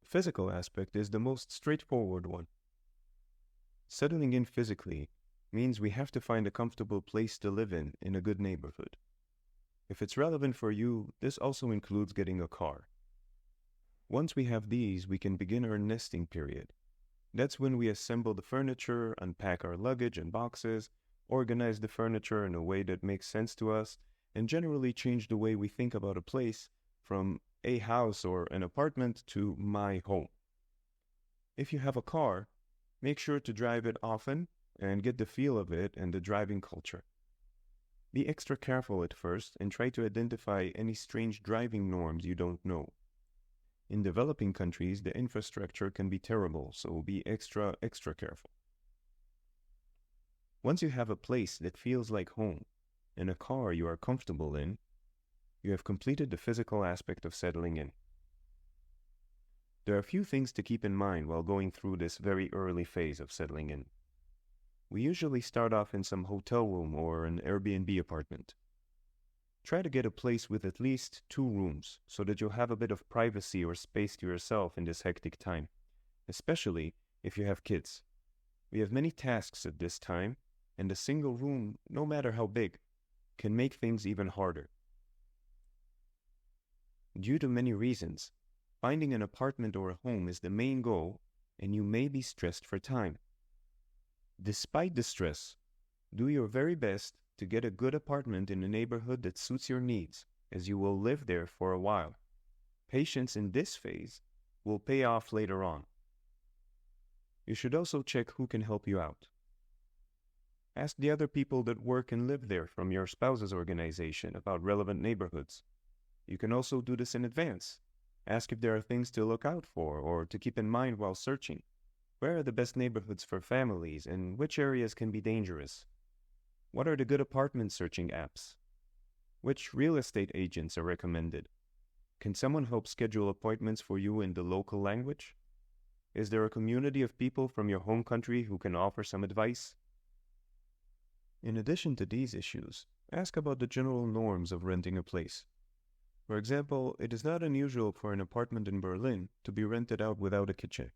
physical aspect is the most straightforward one. Settling in physically means we have to find a comfortable place to live in a good neighborhood. If it's relevant for you, this also includes getting a car. Once we have these, we can begin our nesting period. That's when we assemble the furniture, unpack our luggage and boxes, organize the furniture in a way that makes sense to us, and generally change the way we think about a place from a house or an apartment to my home. If you have a car, make sure to drive it often and get the feel of it and the driving culture. Be extra careful at first and try to identify any strange driving norms you don't know. In developing countries, the infrastructure can be terrible, so be extra careful. Once you have a place that feels like home and a car you are comfortable in, you have completed the physical aspect of settling in. There are a few things to keep in mind while going through this very early phase of settling in. We usually start off in some hotel room or an Airbnb apartment. Try to get a place with at least 2 rooms so that you'll have a bit of privacy or space to yourself in this hectic time, especially if you have kids. We have many tasks at this time, and a single room, no matter how big, can make things even harder. Due to many reasons, finding an apartment or a home is the main goal, and you may be stressed for time. Despite the stress, do your very best to get a good apartment in a neighborhood that suits your needs, as you will live there for a while. Patience in this phase will pay off later on. You should also check who can help you out. Ask the other people that work and live there from your spouse's organization about relevant neighborhoods. You can also do this in advance. Ask if there are things to look out for or to keep in mind while searching. Where are the best neighborhoods for families and which areas can be dangerous? What are the good apartment searching apps? Which real estate agents are recommended? Can someone help schedule appointments for you in the local language? Is there a community of people from your home country who can offer some advice? In addition to these issues, ask about the general norms of renting a place. For example, it is not unusual for an apartment in Berlin to be rented out without a kitchen.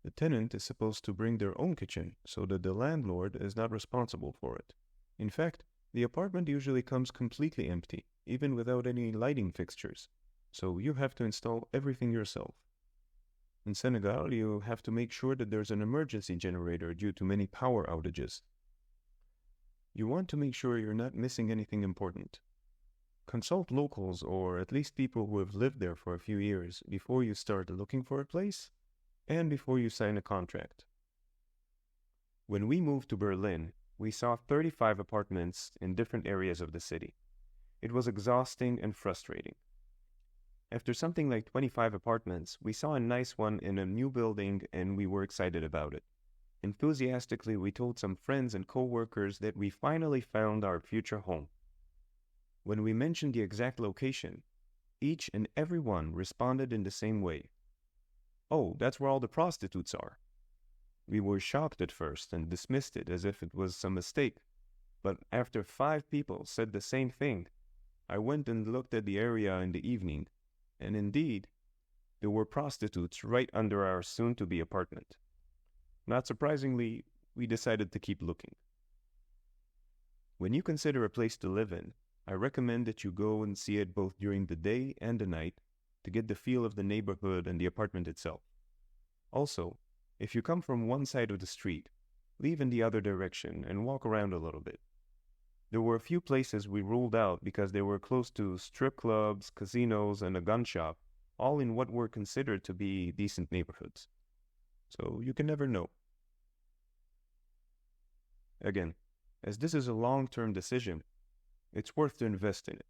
The tenant is supposed to bring their own kitchen so that the landlord is not responsible for it. In fact, the apartment usually comes completely empty, even without any lighting fixtures, so you have to install everything yourself. In Senegal, you have to make sure that there's an emergency generator due to many power outages. You want to make sure you're not missing anything important. Consult locals or at least people who have lived there for a few years before you start looking for a place and before you sign a contract. When we moved to Berlin, we saw 35 apartments in different areas of the city. It was exhausting and frustrating. After something like 25 apartments, we saw a nice one in a new building and we were excited about it. Enthusiastically, we told some friends and co-workers that we finally found our future home. When we mentioned the exact location, each and every one responded in the same way. "Oh, that's where all the prostitutes are." We were shocked at first and dismissed it as if it was some mistake. But after 5 people said the same thing, I went and looked at the area in the evening, and indeed, there were prostitutes right under our soon-to-be apartment. Not surprisingly, we decided to keep looking. When you consider a place to live in, I recommend that you go and see it both during the day and the night to get the feel of the neighborhood and the apartment itself. Also, if you come from one side of the street, leave in the other direction and walk around a little bit. There were a few places we ruled out because they were close to strip clubs, casinos, and a gun shop, all in what were considered to be decent neighborhoods. So you can never know. Again, as this is a long-term decision, it's worth to invest in it.